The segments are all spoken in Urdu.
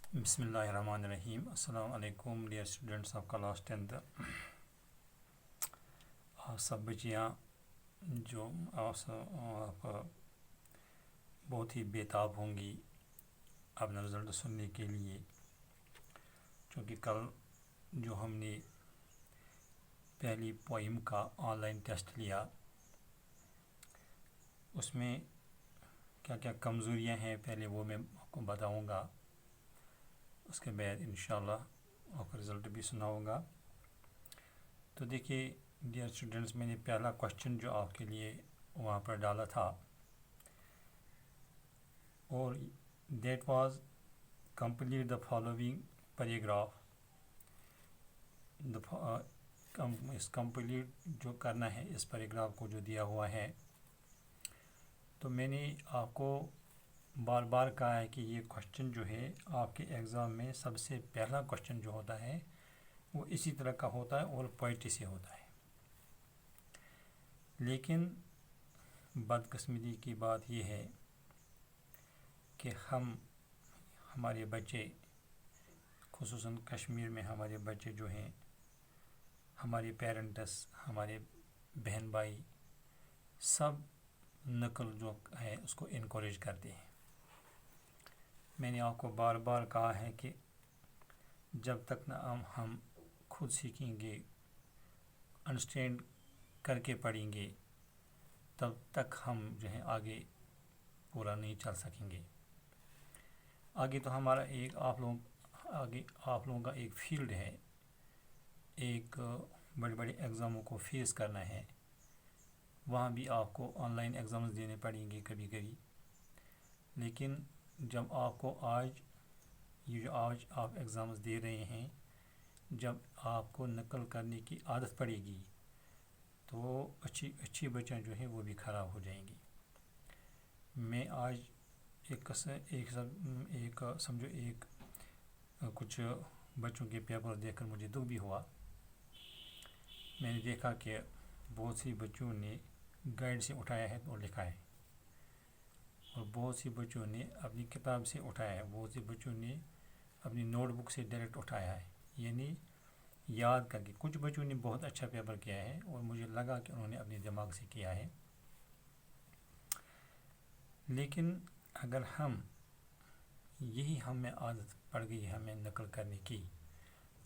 بسم اللہ الرحمن الرحیم. السلام علیکم dear students of class 10th. آپ سب بچیاں جو آپ بہت ہی بےتاب ہوں گی اپنا رزلٹ سننے کے لیے، چونکہ کل جو ہم نے پہلی پوئم کا آن لائن ٹیسٹ لیا اس میں کیا کیا کمزوریاں ہیں پہلے وہ میں آپ کو بتاؤں گا، اس کے بعد انشاءاللہ آپ کا رزلٹ بھی سناؤں گا. تو دیکھیے ڈیئر اسٹوڈنٹس، میں نے پہلا کوشچن جو آپ کے لیے وہاں پر ڈالا تھا اور that was complete the following paragraph. اس کمپلیٹ جو کرنا ہے اس پیراگراف کو جو دیا ہوا ہے، تو میں نے آپ کو بار بار کہا ہے کہ یہ کوشچن جو ہے آپ کے ایگزام میں سب سے پہلا کوشچن جو ہوتا ہے وہ اسی طرح کا ہوتا ہے اور پوئٹری سے ہوتا ہے. لیکن بدقسمتی کی بات یہ ہے کہ ہمارے بچے، خصوصاً کشمیر میں ہمارے بچے جو ہیں، ہمارے پیرنٹس، ہمارے بہن بھائی سب نقل جو ہے اس کو انکوریج کرتے ہیں. میں نے آپ کو بار بار کہا ہے کہ جب تک نہ ہم خود سیکھیں گے، انڈرسٹینڈ کر کے پڑھیں گے، تب تک ہم جو ہے آگے پورا نہیں چل سکیں گے. آگے تو ہمارا آپ لوگوں کا ایک فیلڈ ہے، ایک بڑے بڑے ایگزاموں کو فیس کرنا ہے. وہاں بھی آپ کو آن لائن ایگزامز دینے پڑیں گے کبھی کبھی. لیکن جب آپ کو آج آپ ایگزامز دے رہے ہیں، جب آپ کو نقل کرنے کی عادت پڑے گی تو اچھی بچیاں جو ہیں وہ بھی خراب ہو جائیں گی. میں آج کچھ بچوں کے پیپر دیکھ کر مجھے دکھ بھی ہوا. میں نے دیکھا کہ بہت سی بچوں نے گائیڈ سے اٹھایا ہے اور لکھا ہے، اور بہت سی بچوں نے اپنی کتاب سے اٹھایا ہے، بہت سی بچوں نے اپنی نوٹ بک سے ڈائریکٹ اٹھایا ہے، یعنی یاد کر کے. کچھ بچوں نے بہت اچھا پیپر کیا ہے اور مجھے لگا کہ انہوں نے اپنے دماغ سے کیا ہے. لیکن اگر ہمیں عادت پڑ گئی ہمیں نقل کرنے کی،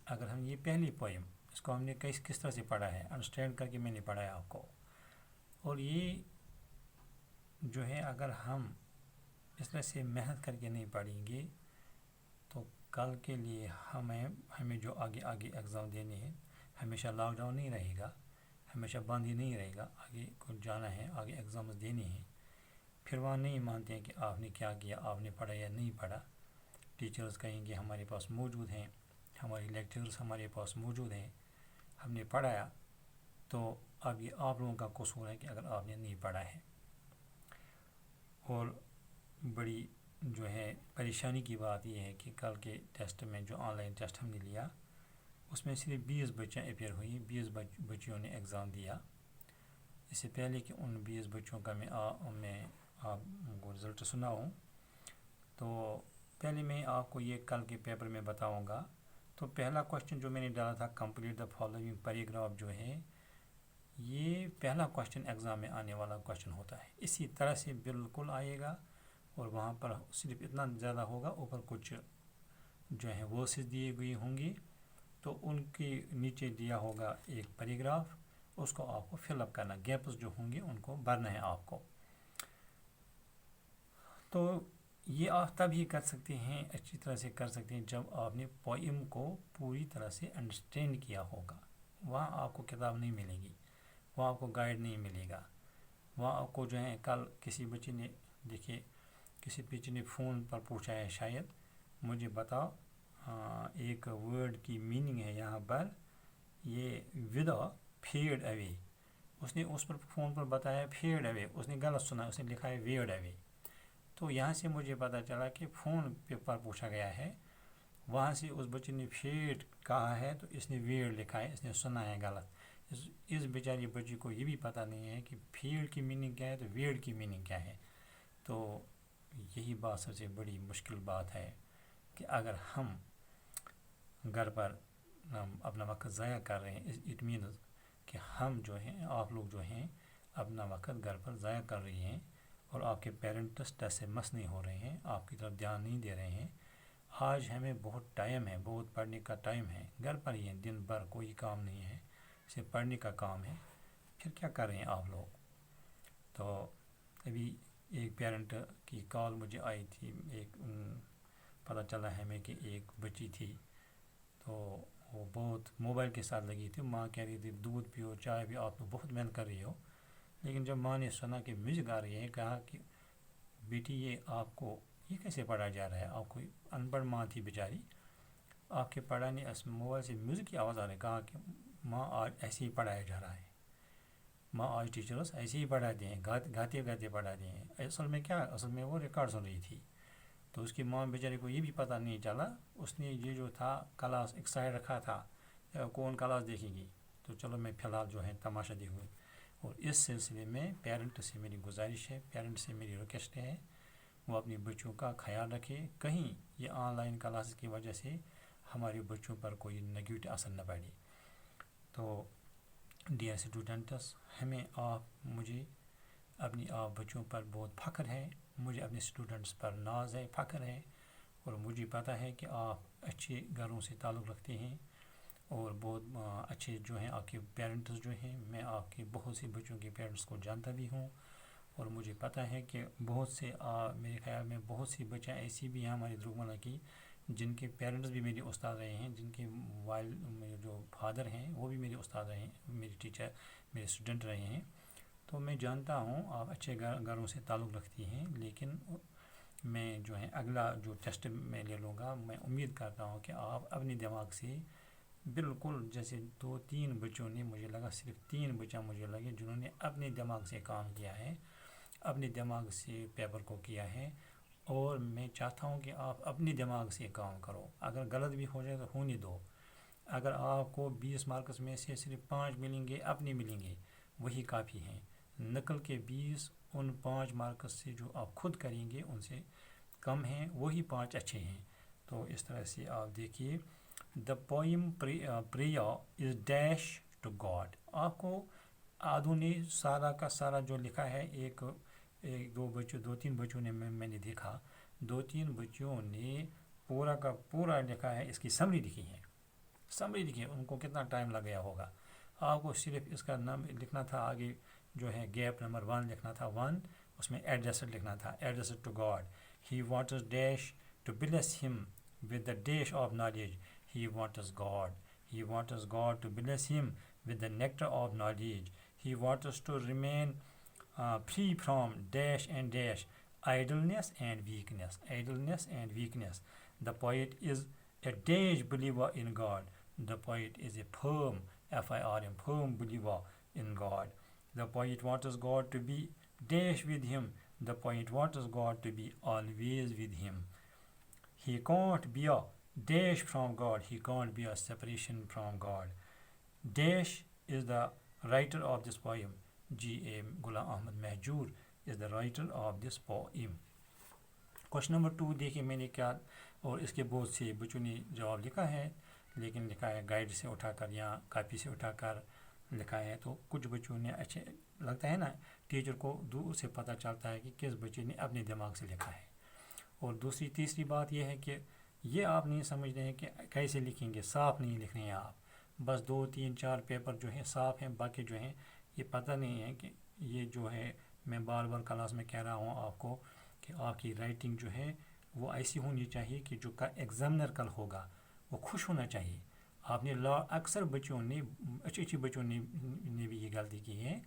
اگر ہم یہ پہلی پوئم اس کو ہم نے کس طرح سے پڑھا ہے، انڈرسٹینڈ کر کے میں نے پڑھا ہے آپ کو، اور یہ جو ہے اگر ہم اس طرح سے محنت کر کے نہیں پڑھیں گے تو کل کے لیے ہمیں جو آگے ایگزام دینے ہیں، ہمیشہ لاک ڈاؤن نہیں رہے گا، ہمیشہ بند ہی نہیں رہے گا. آگے کو جانا ہے، آگے ایگزامز دینے ہیں. پھر وہاں نہیں مانتے ہیں کہ آپ نے کیا کیا، آپ نے پڑھا یا نہیں پڑھا. ٹیچرز کہیں گے ہمارے پاس موجود ہیں، ہماری لیکچرز ہمارے پاس موجود ہیں، ہم نے پڑھایا. تو اب یہ آپ لوگوں کا قصور ہے کہ اگر آپ نے نہیں پڑھا ہے. اور بڑی جو ہے پریشانی کی بات یہ ہے کہ کل کے ٹیسٹ میں جو آن لائن ٹیسٹ ہم نے لیا اس میں صرف 20 بچیاں اپیئر ہوئیں، 20 بچیوں نے ایگزام دیا. اس سے پہلے کہ ان 20 بچوں کا میں آپ کو رزلٹ سناؤں، تو پہلے میں آپ کو یہ کل کے پیپر میں بتاؤں گا. تو پہلا کوشچن جو میں نے ڈالا تھا، کمپلیٹ دا فالوونگ پیراگراف، جو ہے یہ پہلا کوشچن ایگزام میں آنے والا کوشچن ہوتا ہے. اسی طرح سے بالکل آئے گا، اور وہاں پر صرف اتنا زیادہ ہوگا، اوپر کچھ جو ہے ورسز دیے ہوئے ہوں گی، تو ان کے نیچے دیا ہوگا ایک پیراگراف، اس کو آپ کو فل اپ کرنا، گیپس جو ہوں گے ان کو بھرنا ہے آپ کو. تو یہ آپ تب ہی کر سکتے ہیں، اچھی طرح سے کر سکتے ہیں جب آپ نے پوئم کو پوری طرح سے انڈرسٹینڈ کیا ہوگا. وہاں آپ کو کتاب نہیں ملے گی، وہاں آپ کو گائیڈ نہیں ملے گا. وہاں آپ کو جو ہے کل کسی بچے نے کسی بچے نے فون پر پوچھا ہے شاید، مجھے بتاؤ ایک ورڈ کی میننگ ہے یہاں پر، یہ ودا فیڈ اوے. اس نے اس پر فون پر بتایا فیڈ اوے، اس نے غلط سنا، اس نے لکھا ہے ویئرڈ اوے. تو یہاں سے مجھے پتہ چلا کہ فون پر پوچھا گیا ہے، وہاں سے اس بچے نے فیڈ کہا ہے تو اس نے ویئرڈ لکھا ہے، اس نے سنا ہے غلط. اس بیچاری بچی کو یہ بھی پتہ نہیں ہے کہ فیڈ کی میننگ کیا ہے تو ویئرڈ کی میننگ کیا ہے. تو یہی بات سب سے بڑی مشکل بات ہے. کہ اگر ہم گھر پر اپنا وقت ضائع کر رہے ہیں، اٹ مینز کہ ہم جو ہیں، آپ لوگ جو ہیں اپنا وقت گھر پر ضائع کر رہی ہیں اور آپ کے پیرنٹس ٹس سے مس نہیں ہو رہے ہیں، آپ کی طرف دھیان نہیں دے رہے ہیں. آج ہمیں بہت ٹائم ہے، بہت پڑھنے کا ٹائم ہے، گھر پر ہی ہیں، دن بھر کوئی کام نہیں ہے، صرف پڑھنے کا کام ہے. پھر کیا کر رہے ہیں آپ لوگ؟ تو ابھی ایک پیرنٹ کی کال مجھے آئی تھی، ایک پتہ چلا ہمیں کہ ایک بچی تھی، تو وہ بہت موبائل کے ساتھ لگی تھی. ماں کہہ رہی تھی دودھ پیو، چائے پیو، آپ تو بہت محنت کر رہی ہو. لیکن جب ماں نے سنا کہ میوزک آ رہی ہے، کہا کہ بیٹی یہ آپ کو یہ کیسے پڑھا جا رہا ہے؟ آپ کوئی ان پڑھ ماں تھی بیچاری، آپ کے پڑھانے موبائل سے میوزک کی آواز آ رہی ہے. کہا کہ ماں آج ایسے ہی پڑھایا جا رہا ہے، ماں آج ٹیچرس ایسے ہی پڑھاتے ہیں، گاتے گاتے پڑھاتے ہیں. اصل میں کیا، اصل میں وہ ریکارڈ سن رہی تھی. تو اس کی ماں بیچارے کو یہ بھی پتہ نہیں چلا، اس نے یہ جو تھا کلاس ایک سائڈ رکھا تھا، کون کلاس دیکھے گی، تو چلو میں فی الحال جو ہے تماشا دیکھوں. اور اس سلسلے میں پیرنٹ سے میری گزارش ہے، پیرنٹ سے میری ریکویسٹ ہے، وہ اپنی بچوں کا خیال رکھے، کہیں یہ آن لائن کلاسز کی وجہ سے ہمارے بچوں پر کوئی نگیٹو اثر نہ پڑے. تو ڈیئر اسٹوڈنٹس، مجھے اپنی آپ بچوں پر بہت فخر ہے، مجھے اپنے اسٹوڈنٹس پر ناز ہے، فخر ہے، اور مجھے پتہ ہے کہ آپ اچھے گھروں سے تعلق رکھتے ہیں اور بہت اچھے جو ہیں آپ کے پیرنٹس جو ہیں. میں آپ کے بہت سے بچوں کے پیرنٹس کو جانتا بھی ہوں، اور مجھے پتہ ہے کہ بہت سے میرے خیال میں بہت سی بچیاں ایسی بھی ہیں ہماری دروگملہ کی جن کے پیرنٹس بھی میرے استاد رہے ہیں، جن کے میرے جو فادر ہیں وہ بھی میرے استاد رہے ہیں، میری ٹیچر، میرے اسٹوڈنٹ رہے ہیں. تو میں جانتا ہوں آپ اچھے گھروں سے تعلق رکھتی ہیں. لیکن میں جو ہے اگلا جو ٹیسٹ میں لے لوں گا، میں امید کرتا ہوں کہ آپ اپنی دماغ سے بالکل، جیسے 2-3 بچوں نے، مجھے لگا صرف 3 بچہ مجھے لگے جنہوں نے اپنے دماغ سے کام کیا ہے، اپنے دماغ سے پیپر کو کیا ہے. اور میں چاہتا ہوں کہ آپ اپنے دماغ سے کام کرو، اگر غلط بھی ہو جائے تو ہونے دو. اگر آپ کو 20 مارکس میں سے صرف 5 ملیں گے، اپنے ملیں گے، وہی کافی ہیں. نقل کے 20 ان 5 مارکس سے جو آپ خود کریں گے ان سے کم ہیں، وہی 5 اچھے ہیں. تو اس طرح سے آپ دیکھیے، the poem prayer is dash to God. آپ کو آدھوں نے سارا کا سارا جو لکھا ہے، ایک 2-3 بچوں نے، میں نے دیکھا 2-3 بچوں نے پورا کا پورا لکھا ہے، اس کی سمری لکھی ہے. سمری لکھی ہے، ان کو کتنا ٹائم لگ گیا ہوگا. آپ کو صرف اس کا نام لکھنا تھا، آگے جو ہے گیپ نمبر 1 لکھنا تھا 1، اس میں ایڈریسڈ لکھنا تھا، addressed to God. He wants dash to bless him with the dash of knowledge. He wants God. He wants God to bless him with the nectar of knowledge. He wants to remain free from dash and dash, idleness and weakness. Idleness and weakness. The poet is a dash believer in God. The poet is a firm, F-I-R-M, firm believer in God. The poet wants God to be dash with him. The poet wants God to be always with him. He can't be a dash from God. He can't be a separation from God. Dash is the writer of this poem. G.A. Ghulam Ahmad Mahjoor is the writer of this poem. Question number 2 دیکھیں میں نے کیا، اور اس کے بہت سے بچوں نے جواب لکھا ہے، لیکن لکھا ہے گائیڈ سے اٹھا کر یا کاپی سے اٹھا کر لکھا ہے. تو کچھ بچوں نے اچھے لگتا ہے نا، ٹیچر کو دور سے پتہ چلتا ہے کہ کس بچے نے اپنے دماغ سے لکھا ہے. اور تیسری بات یہ ہے کہ یہ آپ نہیں سمجھ رہے ہیں کہ کیسے لکھیں گے، صاف نہیں لکھ رہے ہیں آپ. بس 2-3-4 پیپر جو ہیں صاف ہیں، باقی جو ہیں یہ پتہ نہیں ہے کہ یہ جو ہے، میں بار بار کلاس میں کہہ رہا ہوں آپ کو کہ آپ کی رائٹنگ جو ہے وہ ایسی ہونی چاہیے کہ جو کا ایگزامنر کل ہوگا وہ خوش ہونا چاہیے. آپ نے اکثر بچوں نے، اچھی بچوں نے بھی یہ غلطی کی ہے.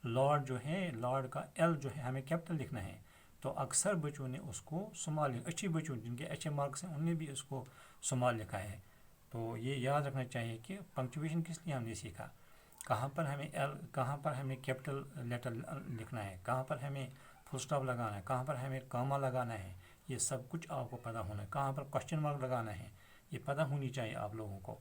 لارڈ جو ہے، لارڈ کا ایل جو ہے ہمیں کیپٹل لکھنا ہے، تو اکثر بچوں نے اس کو سمال، اچھی بچوں جن کے اچھے مارکس ہیں انہوں نے بھی اس کو سمال لکھا ہے. تو یہ یاد رکھنا چاہیے کہ پنکچویشن کس لیے ہم نے سیکھا، کہاں پر ہمیں کہاں پر ہمیں کیپٹل لیٹر لکھنا ہے، کہاں پر ہمیں فل اسٹاپ لگانا ہے، کہاں پر ہمیں کاما لگانا ہے، یہ سب کچھ آپ کو پتہ ہونا ہے. کہاں پر کوشچن مارک لگانا ہے، یہ پتہ ہونی چاہیے آپ لوگوں کو.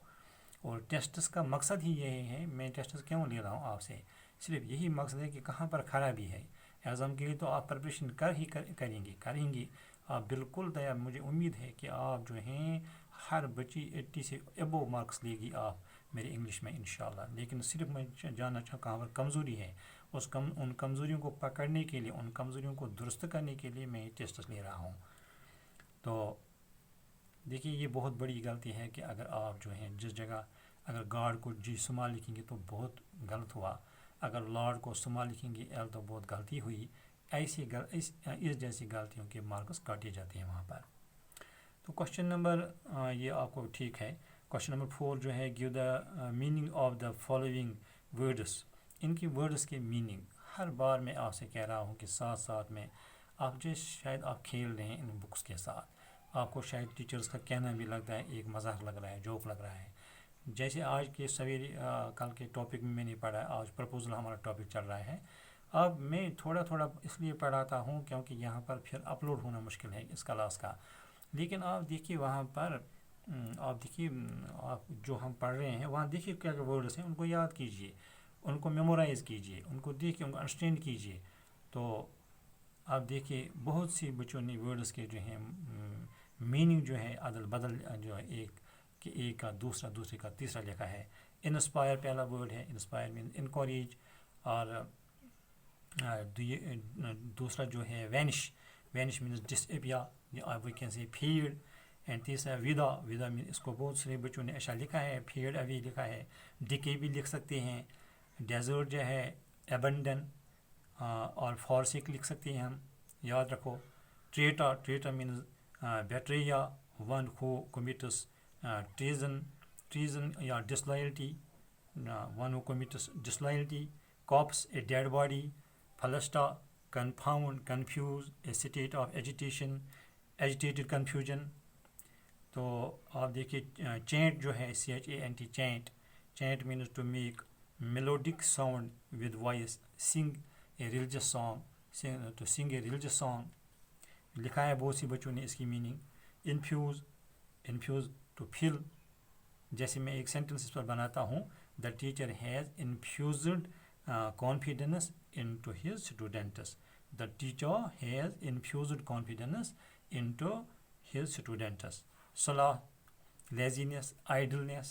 اور ٹیسٹس کا مقصد ہی یہی ہے، میں ٹیسٹس کیوں لے رہا ہوں آپ سے، صرف یہی مقصد ہے کہ کہاں پر خرابی ہے. ایگزام کے لیے تو آپ پریپریشن کریں گے. آپ بالکل تیار، مجھے امید ہے کہ آپ جو ہیں ہر بچی 80 سے ابو مارکس لے گی آپ میرے انگلش میں انشاءاللہ. لیکن صرف میں جاننا چاہوں کہاں پر کمزوری ہے، ان کمزوریوں کو پکڑنے کے لیے، ان کمزوریوں کو درست کرنے کے لیے میں یہ ٹیسٹ لے رہا ہوں. تو دیکھیے یہ بہت بڑی غلطی ہے کہ اگر آپ جو ہیں جس جگہ اگر گاڈ کو جی سما لکھیں گے تو بہت غلط ہوا، اگر لارڈ کو سما لکھیں گے ایل تو بہت غلطی ہوئی. اس جیسی غلطیوں کے مارکس کاٹے جاتے ہیں وہاں پر. تو کوشچن نمبر یہ آپ کو ٹھیک ہے. کوشچن نمبر 4 جو ہے give the meaning of the following words. In key words کے میننگ ہر بار میں آپ سے کہہ رہا ہوں کہ ساتھ ساتھ میں آپ جو شاید آپ کھیل رہے ہیں ان بکس کے ساتھ، آپ کو شاید ٹیچرز کا کہنا بھی لگتا ہے ایک مذاق لگ رہا ہے، جوک لگ رہا ہے. جیسے آج کے سویرے کل کے ٹاپک میں نے پڑھا، آج پرپوزل ہمارا ٹاپک چل رہا ہے. اب میں تھوڑا تھوڑا اس لیے پڑھاتا ہوں کیونکہ یہاں پر پھر اپلوڈ ہونا مشکل ہے اس کلاس کا. لیکن آپ دیکھیے وہاں پر آپ دیکھیے آپ جو ہم پڑھ رہے ہیں وہاں دیکھیے کیا ورڈس ہیں، ان کو یاد کیجئے، ان کو میمورائز کیجئے، ان کو دیکھیے، ان کو انڈرسٹینڈ کیجئے. تو آپ دیکھیے بہت سی بچوں نے ورڈس کے جو ہیں میننگ جو ہے عدل بدل جو ہے ایک کا دوسرے کا تیسرا لکھا ہے. انسپائر پہلا ورڈ ہے، انسپائر مین انکوریج، اور دوسرا جو ہے vanish means disappear we can say fade. And تیسرا ودا مین، اس کو بہت سارے بچوں نے ایسا لکھا ہے، فیڈ اوے لکھا ہے، ڈکے بھی لکھ سکتے ہیں. ڈیزرٹ جو ہے ایبنڈن، اور فارسک لکھ سکتے ہیں ہم، یاد رکھو. Traitor means betrayer, one who commits treason یا disloyalty, one who commits disloyalty. Corpse a dead body. Flustered confound confuse, a state of agitation agitated confusion. تو آپ دیکھیے چینٹ جو ہے CHANT chant means to make melodic sound with voice, sing a religious song, to سنگ اے ریلیجس سانگ لکھا ہے بہت سی بچوں نے اس کی میننگ. Infuse to fill. جیسے میں ایک سینٹنس اس پر بناتا ہوں، the teacher has infused confidence into his students. The teacher has infused confidence into his students. Sloth, laziness, idleness.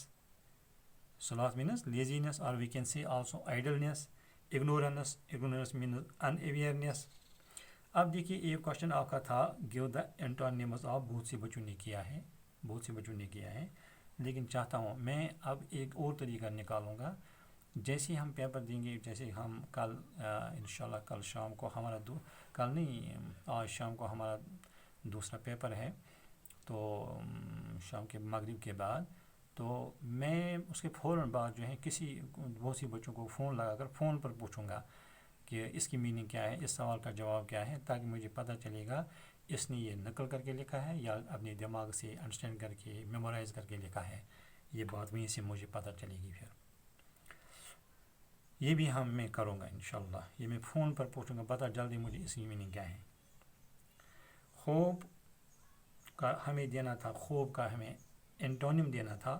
Sloth means laziness, or we can say also idleness. Ignorance means unawareness. اب دیکھیے ایک کوشچن آپ کا تھا گیو دا اینٹونیمز آف، بہت سی بچوں نے کیا ہے، لیکن چاہتا ہوں میں اب ایک اور طریقہ نکالوں گا. جیسے ہم پیپر دیں گے، جیسے ہم کل انشاءاللہ کل شام کو ہمارا کل نہیں آج شام کو ہمارا دوسرا پیپر ہے، تو شام کے مغرب کے بعد، تو میں اس کے فوراً بعد جو ہے بہت سی بچوں کو فون لگا کر فون پر پوچھوں گا کہ اس کی میننگ کیا ہے، اس سوال کا جواب کیا ہے، تاکہ مجھے پتہ چلے گا اس نے یہ نقل کر کے لکھا ہے یا اپنے دماغ سے انڈرسٹینڈ کر کے میمورائز کر کے لکھا ہے. یہ بات وہیں سے مجھے پتہ چلے گی. پھر یہ بھی میں کروں گا انشاءاللہ، یہ میں فون پر پوچھوں گا، بتا جلدی مجھے اس کی میننگ کیا ہے. خوب کا ہمیں دینا تھا، خوب کا ہمیں اینٹونیم دینا تھا.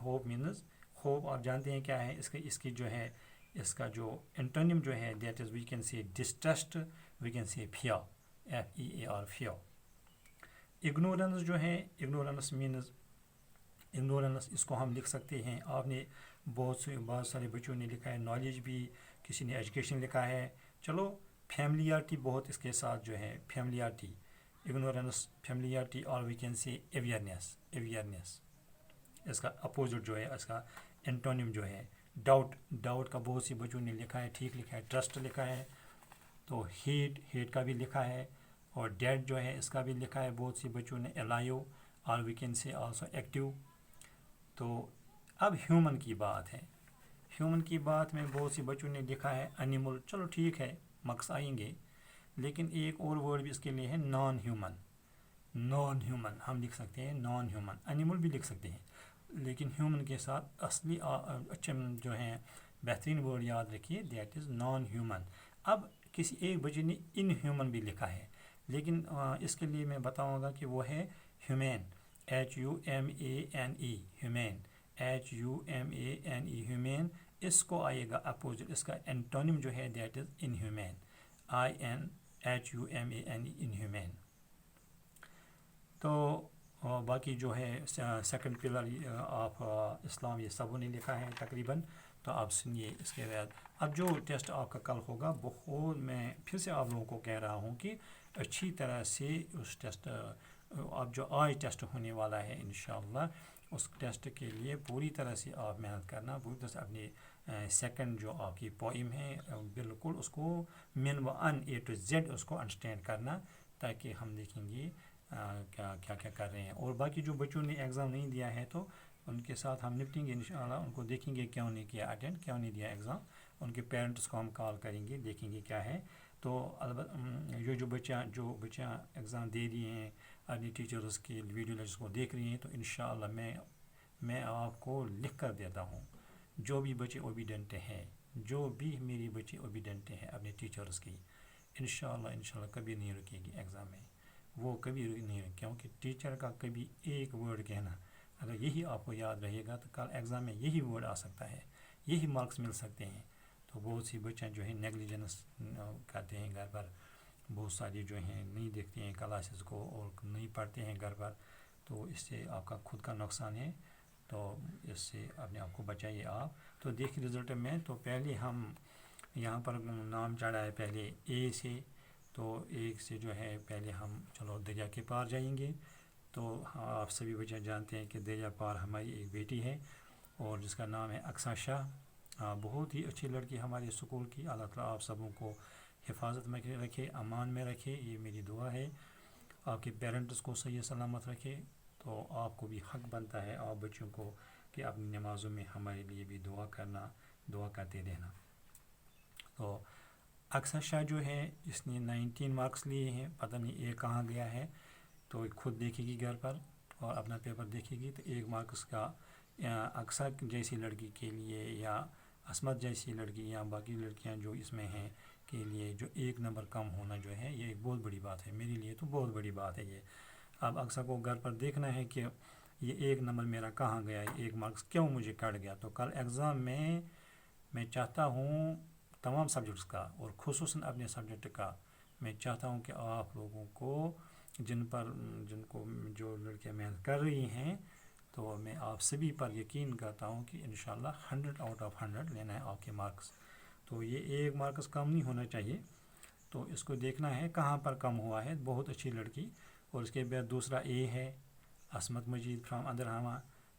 ہوپ مینز خوب، آپ جانتے ہیں کیا ہے اس کی جو ہے اس کا جو اینٹونیم جو ہے that is we can see distrust, we can see fear, FEAR fear. Ignorance جو ہے اگنورنس مینز اگنورنس، اس کو ہم لکھ سکتے ہیں. آپ نے بہت سارے بچوں نے لکھا ہے نالج بھی، کسی نے ایجوکیشن لکھا ہے. چلو فیملیارٹی بہت اس کے ساتھ جو ہے فیملیارٹی، اگنورنس فیملیارٹی، اور وی کین سی اویئرنیس. اس کا اپوزٹ جو ہے اس کا اینٹونیم جو ہے ڈاؤٹ کا بہت سی بچوں نے لکھا ہے، ٹھیک لکھا ہے. ٹرسٹ لکھا ہے. تو ہیٹ کا بھی لکھا ہے. اور ڈیڈ جو ہے اس کا بھی لکھا ہے بہت سی بچوں نے. الائیو، اور we can see also active. تو اب ہیومن کی بات ہے. ہیومن کی بات میں بہت سی بچوں نے لکھا ہے انیمل. چلو ٹھیک ہے، مارکس آئیں گے. لیکن ایک اور ورڈ بھی اس کے لیے ہے نان ہیومن ہم لکھ سکتے ہیں نان ہیومن. انیمل بھی لکھ سکتے ہیں، لیکن ہیومن کے ساتھ اصلی اچھے جو ہیں بہترین ورڈ یاد رکھیے، دیٹ از نان ہیومن. اب کسی ایک بچے نے ان ہیومن بھی لکھا ہے، لیکن اس کے لیے میں بتاؤں گا کہ وہ ہے humane, HUMANE humane, HUMANE humane. اس کو آئے گا اپوزٹ، اس کا اینٹونیم جو ہے that is inhumane, INHUMANE inhumane. تو باقی جو ہے سیکنڈ پلر آف اسلام یہ سبوں نے لکھا ہے تقریباً. تو آپ سنیے اس کے بعد. اب جو ٹیسٹ آپ کا کل ہوگا بہت میں پھر سے آپ لوگوں کو کہہ رہا ہوں کہ اچھی طرح سے اس ٹیسٹ اب جو آج ٹیسٹ ہونے والا ہے انشاءاللہ اس ٹیسٹ کے لیے پوری طرح سے آپ محنت کرنا, پوری طرح سے اپنی سیکنڈ جو آپ کی پوئم ہے بالکل اس کو من و ان اے ٹو زیڈ اس کو انڈرسٹینڈ کرنا, تاکہ ہم دیکھیں گے کیا کیا کر رہے ہیں. اور باقی جو بچوں نے ایگزام نہیں دیا ہے تو ان کے ساتھ ہم نپٹیں گے انشاءاللہ, ان کو دیکھیں گے کیوں نہیں کیا اٹینڈ, کیوں نہیں دیا ایگزام, ان کے پیرنٹس کو ہم کال کریں گے, دیکھیں گے کیا ہے. تو البتہ جو بچیاں ایگزام دے رہی ہیں اپنی ٹیچرز کی ویڈیو لیکچرز کو دیکھ رہی ہیں, تو انشاءاللہ میں آپ کو لکھ کر دیتا ہوں جو بھی بچے اوبیڈینٹ ہیں, جو بھی میری بچی اوبیڈینٹ ہیں اپنے ٹیچرز کی, انشاءاللہ کبھی نہیں رکے گی ایگزام میں, وہ کبھی نہیں رکے, کیونکہ ٹیچر کا کبھی ایک ورڈ کہنا اگر یہی آپ کو یاد رہے گا تو کل ایگزام میں یہی ورڈ آ سکتا ہے, یہی مارکس مل سکتے ہیں. تو بہت سی بچیاں جو ہیں نیگلیجنس کرتے ہیں گھر پر, بہت ساری جو ہیں نہیں دیکھتے ہیں کلاسز کو اور نہیں پڑھتے ہیں گھر پر, تو اس سے آپ کا خود کا نقصان ہے. تو اس سے اپنے آپ کو بچائیے آپ. تو دیکھیں رزلٹ میں, تو پہلے ہم یہاں پر نام چڑھا ہے پہلے اے سے, تو ایک سے جو ہے پہلے ہم چلو دریا کے پار جائیں گے. تو آپ سبھی بچے جانتے ہیں کہ دریا پار ہماری ایک بیٹی ہے اور جس کا نام ہے اقصیٰ شاہ, بہت ہی اچھی لڑکی ہمارے اسکول کی. اللہ تعالیٰ آپ سبوں کو حفاظت میں رکھے, امان میں رکھے, یہ میری دعا ہے. آپ کے پیرنٹس کو صحیح سلامت رکھے. تو آپ کو بھی حق بنتا ہے آپ بچوں کو کہ اپنی نمازوں میں ہمارے لیے بھی دعا کرتے رہنا. تو اقصیٰ شاہ جو ہے اس نے 19 مارکس لیے ہیں, پتہ نہیں یہ کہاں گیا ہے, تو خود دیکھے گی گھر پر اور اپنا پیپر دیکھے گی. تو 1 مارکس کا اقصیٰ جیسی لڑکی کے لیے یا عصمت جیسی لڑکی یا باقی لڑکیاں جو اس میں ہیں کے لیے جو 1 نمبر کم ہونا جو ہے یہ ایک بہت بڑی بات ہے, میرے لیے تو بہت بڑی بات ہے یہ. اب اقصیٰ کو گھر پر دیکھنا ہے کہ یہ 1 نمبر میرا کہاں گیا ہے, 1 مارکس کیوں مجھے کٹ گیا. تو کل ایگزام میں چاہتا ہوں تمام سبجیکٹس کا اور خصوصاً اپنے سبجیکٹ کا میں چاہتا ہوں کہ آپ لوگوں کو جن کو جو لڑکیاں محنت کر رہی ہیں, تو میں آپ سبھی پر یقین کرتا ہوں کہ انشاءاللہ 100/100 لینا ہے آپ کے مارکس. تو یہ 1 مارکس کم نہیں ہونا چاہیے, تو اس کو دیکھنا ہے کہاں پر کم ہوا ہے. بہت اچھی لڑکی. اور اس کے بعد دوسرا اے ہے عصمت مجید فرام اندرہامہ,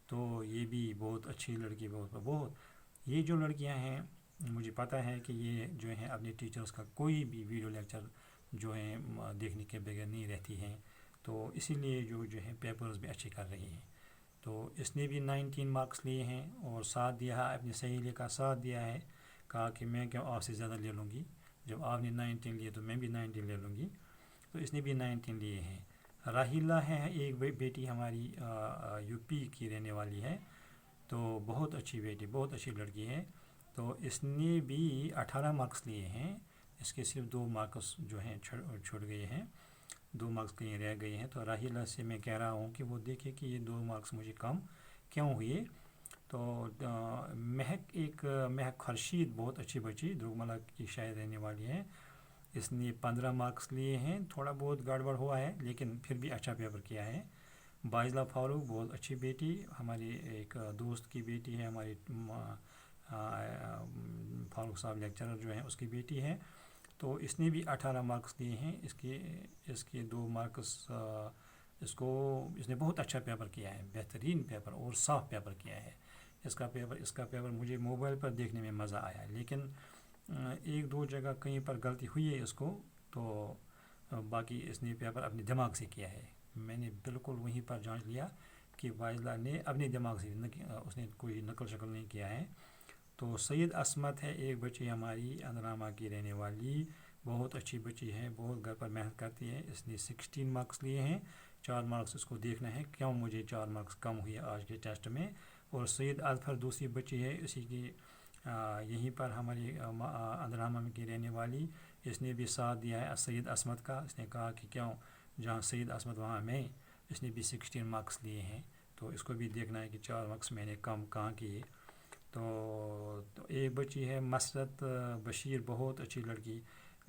تو یہ بھی بہت اچھی لڑکی, بہت یہ جو لڑکیاں ہیں مجھے پتہ ہے کہ یہ جو ہیں اپنے ٹیچرز کا کوئی بھی ویڈیو لیکچر جو ہیں دیکھنے کے بغیر نہیں رہتی ہیں, تو اسی لیے جو ہے پیپرز بھی اچھے کر رہی ہیں. تو اس نے بھی 19 مارکس لیے ہیں اور ساتھ دیا ہے, اپنی سہیلی کا ساتھ دیا ہے, کہا کہ میں کیوں آپ سے زیادہ لے لوں گی, جب آپ نے 19 لیے تو میں بھی 19 لے لوں گی. تو اس نے بھی 19 لیے ہیں. راحیلہ ہے ایک بیٹی ہماری یو پی کی رہنے والی ہے, تو بہت اچھی بیٹی, بہت اچھی لڑکی ہے. تو اس نے بھی 18 مارکس لیے ہیں, اس کے صرف 2 مارکس جو ہیں چھوٹ گئے ہیں, 2 مارکس کہیں رہ گئے ہیں. تو راحیلہ سے میں کہہ رہا ہوں کہ وہ دیکھے کہ یہ 2 مارکس مجھے کم کیوں ہوئے. تو مہک خورشید بہت اچھی بچی دروگملہ کی شاید رہنے والی ہے, اس نے 15 مارکس لیے ہیں. تھوڑا بہت گڑبڑ ہوا ہے لیکن پھر بھی اچھا پیپر کیا ہے. بائزلہ فاروق بہت اچھی بیٹی, ہماری ایک دوست کی بیٹی ہے, ہماری فاروق صاحب لیکچرر جو ہیں اس کی بیٹی ہے, تو اس نے بھی 18 مارکس لیے ہیں. اس کے 2 مارکس اس نے بہت اچھا پیپر کیا ہے, بہترین پیپر اور صاف پیپر کیا ہے. اس کا پیپر مجھے موبائل پر دیکھنے میں مزہ آیا, لیکن 1-2 جگہ کہیں پر غلطی ہوئی ہے اس کو, تو باقی اس نے پیپر اپنے دماغ سے کیا ہے. میں نے بالکل وہیں پر جانچ لیا کہ بائزلہ نے اپنے دماغ سے اس نے کوئی نقل شکل نہیں کیا ہے. تو سید عصمت ہے ایک بچی ہماری اندرامہ کی رہنے والی, بہت اچھی بچی ہے, بہت گھر پر محنت کرتی ہے. اس نے 16 مارکس لیے ہیں. 4 مارکس اس کو دیکھنا ہے کیوں مجھے 4 مارکس کم ہوئے آج کے ٹیسٹ میں. اور سید اظفر دوسری بچی ہے اسی کی یہیں پر ہماری اندرامہ کی رہنے والی, اس نے بھی ساتھ دیا ہے سید عصمت کا. اس نے کہا کہ کیوں جہاں سید عصمت وہاں میں, اس نے بھی 16 مارکس لیے ہیں. تو اس کو بھی دیکھنا ہے کہ 4 مارکس میں نے کم کہاں کیے. تو ایک بچی ہے مسرت بشیر, بہت اچھی لڑکی,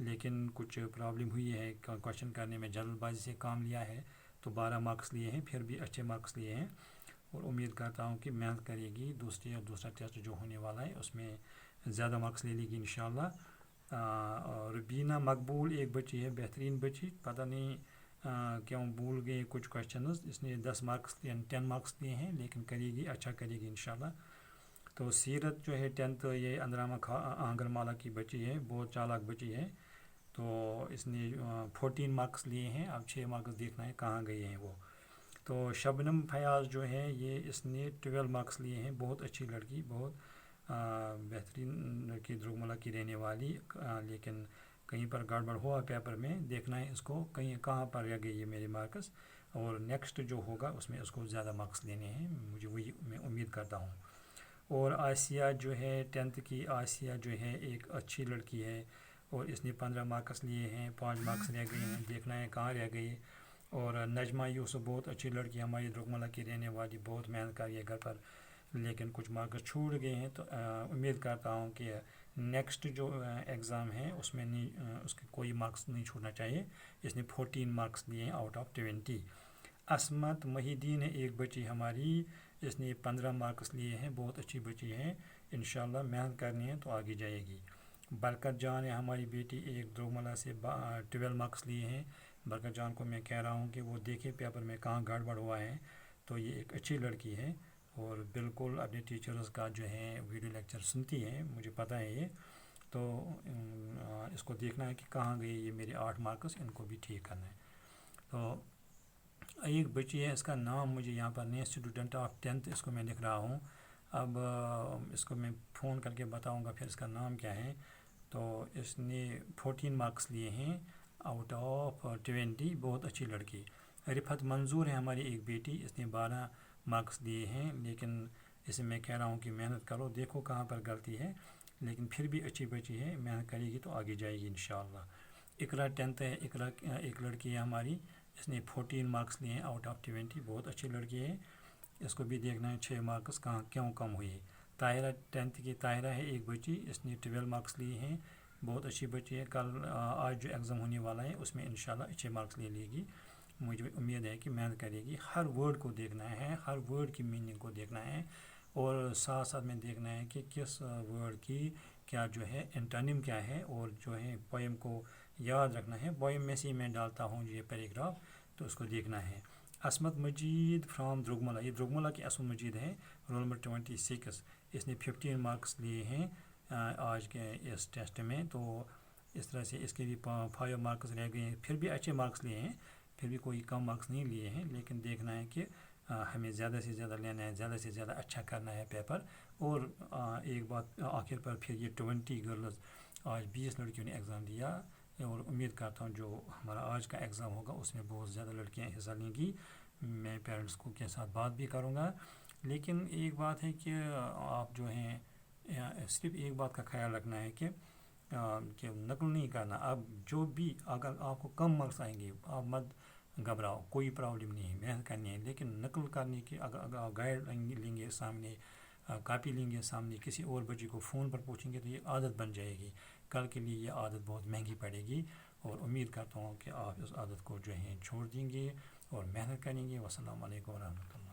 لیکن کچھ پرابلم ہوئی ہے, کویشچن کرنے میں جلد بازی سے کام لیا ہے, تو 12 مارکس لیے ہیں، پھر بھی اچھے مارکس لیے ہیں، اور امید کرتا ہوں کہ محنت کرے گی، دوسرا ٹیسٹ جو ہونے والا ہے اس میں زیادہ مارکس لے لے گی انشاءاللہ۔ ربینہ مقبول ایک بچی ہے، بہترین بچی، پتہ نہیں کیوں بھول گئے کچھ کوشچنز، اس نے 10 مارکس 10 مارکس لیے ہیں، لیکن کرے گی، اچھا کرے گی انشاءاللہ۔ تو سیرت جو ہے 10th یہ اندرامہ آنگل مالا کی بچی ہے، بہت چالاک بچی ہے، تو اس نے 14 مارکس لیے ہیں، اب 6 مارکس دیکھنا ہے کہاں گئے ہیں وہ۔ تو شبنم فیاض جو ہے یہ اس نے 12 مارکس لیے ہیں، بہت اچھی لڑکی، بہت بہترین لڑکی، درگملہ کی رہنے والی، لیکن کہیں پر گڑبڑ ہوا پیپر میں، دیکھنا ہے اس کو کہاں پر رہ گئی ہے میرے مارکس، اور نیکسٹ جو ہوگا اس میں اس کو زیادہ مارکس لینے ہیں، مجھے وہی میں امید کرتا ہوں۔ اور آسیہ جو ہے 10th کی آسیہ جو ہے ایک اچھی لڑکی ہے، اور اس نے 15 مارکس لیے ہیں، 5 مارکس رہ گئے ہیں، دیکھنا ہے کہاں رہ گئی۔ اور نجمہ یوسف بہت اچھی لڑکی، ہماری درگملہ کی رہنے والی، بہت محنت کری ہے گھر پر، لیکن کچھ مارکس چھوٹ گئے ہیں، تو امید کرتا ہوں کہ نیکسٹ جو ایگزام ہے اس میں نہیں، اس کے کوئی مارکس نہیں چھوٹنا چاہیے۔ اس نے 14 مارکس لیے ہیں آؤٹ آف 20۔ عصمت محی الدین ہے ایک بچی ہماری، اس نے 15 مارکس لیے ہیں، بہت اچھی بچی ہے، انشاءاللہ محنت کرنی ہے تو آگے جائے گی۔ برکت جان ہے ہماری بیٹی، ایک درگملہ سے 12 مارکس لیے ہیں، برکت جان کو میں کہہ رہا ہوں کہ وہ دیکھے پیپر میں کہاں گڑبڑ ہوا ہے، تو یہ ایک اچھی لڑکی ہے، اور بالکل اپنے ٹیچرز کا جو ہے ویڈیو لیکچر سنتی ہے، مجھے پتہ ہے یہ، تو اس کو دیکھنا ہے کہ کہاں گئے یہ میرے 8 مارکس، ان کو بھی ٹھیک کرنا ہے۔ تو ایک بچی ہے، اس کا نام مجھے یہاں پر نہیں، اسٹوڈنٹ آف 10th اس کو میں لکھ رہا ہوں، اب اس کو میں فون کر کے بتاؤں گا پھر اس کا نام کیا ہے۔ تو اس نے 14 مارکس لیے ہیں آؤٹ آف 20، بہت اچھی لڑکی۔ رفت منظور ہے ہماری ایک بیٹی، اس نے 12 مارکس لیے ہیں، لیکن اسے میں کہہ رہا ہوں کہ محنت کرو، دیکھو کہاں پر غلطی ہے، لیکن پھر بھی اچھی بچی ہے، محنت کرے گی تو آگے جائے گی انشاءاللہ۔ اقرا 10th ہے، اقرا ایک لڑکی ہے ہماری، اس نے 14 مارکس لیے ہیں آؤٹ آف 20، بہت اچھی لڑکی ہے، اس کو بھی دیکھنا ہے 6 مارکس کہاں کیوں کم ہوئی۔ طاہرہ 10th کی طاہرہ ہے ایک بچی، اس نے 12 مارکس لیے ہیں، بہت اچھی بچی ہے، آج جو ایگزام ہونے والا ہے اس میں انشاءاللہ اچھے مارکس لے لے گی، مجھے امید ہے کہ محنت کرے گی، ہر ورڈ کو دیکھنا ہے، ہر ورڈ کی میننگ کو دیکھنا ہے، اور ساتھ ساتھ میں دیکھنا ہے کہ کس ورڈ کی کیا جو ہے انٹونیم کیا ہے، اور جو ہے پوئم کو یاد رکھنا ہے، پوئم میں سے میں ڈالتا ہوں یہ پیراگراف، تو اس کو دیکھنا ہے۔ عصمت مجید فرام درگملہ، یہ درگملہ کی عصمت مجید ہے، رول نمبر 26، اس نے 15 مارکس لیے ہیں آج کے اس ٹیسٹ میں، تو اس طرح سے اس کے بھی 5 مارکس رہ گئے ہیں، پھر بھی اچھے مارکس لیے ہیں، پھر بھی کوئی کم مارکس نہیں لیے ہیں، لیکن دیکھنا ہے کہ ہمیں زیادہ سے زیادہ لینا ہے، زیادہ سے زیادہ اچھا کرنا ہے پیپر۔ اور ایک بات آخر پر، پھر یہ 20 گرلز، آج 20 لڑکیوں نے ایگزام دیا، اور امید کرتا ہوں جو ہمارا آج کا ایگزام ہوگا اس میں بہت زیادہ لڑکیاں حصہ لیں گی، میں پیرنٹس کو کے ساتھ بات بھی کروں گا، لیکن ایک بات ہے کہ آپ جو ہیں صرف ایک بات کا خیال رکھنا ہے کہ نقل نہیں کرنا، اب جو بھی اگر آپ کو کم مارکس آئیں گے آپ مت گھبراؤ، کوئی پرابلم نہیں ہے، محنت کرنی ہے، لیکن نقل کرنے کی اگر آپ گائیڈ لیں گے سامنے، کاپی لیں گے سامنے، کسی اور بچے کو فون پر پوچھیں گے، تو یہ عادت بن جائے گی، کل کے لیے یہ عادت بہت مہنگی پڑے گی، اور امید کرتا ہوں کہ آپ اس عادت کو جو ہے چھوڑ دیں گے اور محنت کریں گے۔ والسلام علیکم ورحمۃ اللہ۔